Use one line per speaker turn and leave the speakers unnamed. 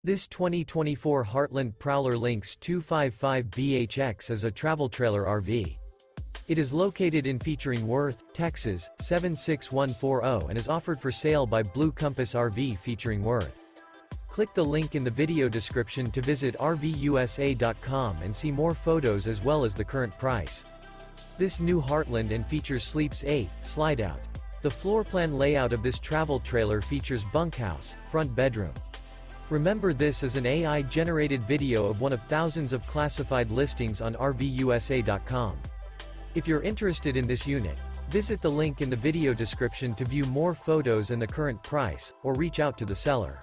This 2024 Heartland Prowler Lynx 255BHX is a travel trailer RV. It is located in featuring Worth, Texas, 76140 and is offered for sale by Blue Compass RV featuring Worth. Click the link in the video description to visit RVUSA.com and see more photos as well as the current price. This new Heartland and features Sleeps 8, Slideout. The floor plan layout of this travel trailer features bunkhouse, front bedroom. Remember, this is an AI-generated video of one of thousands of classified listings on RVUSA.com. If you're interested in this unit, visit the link in the video description to view more photos and the current price, or reach out to the seller.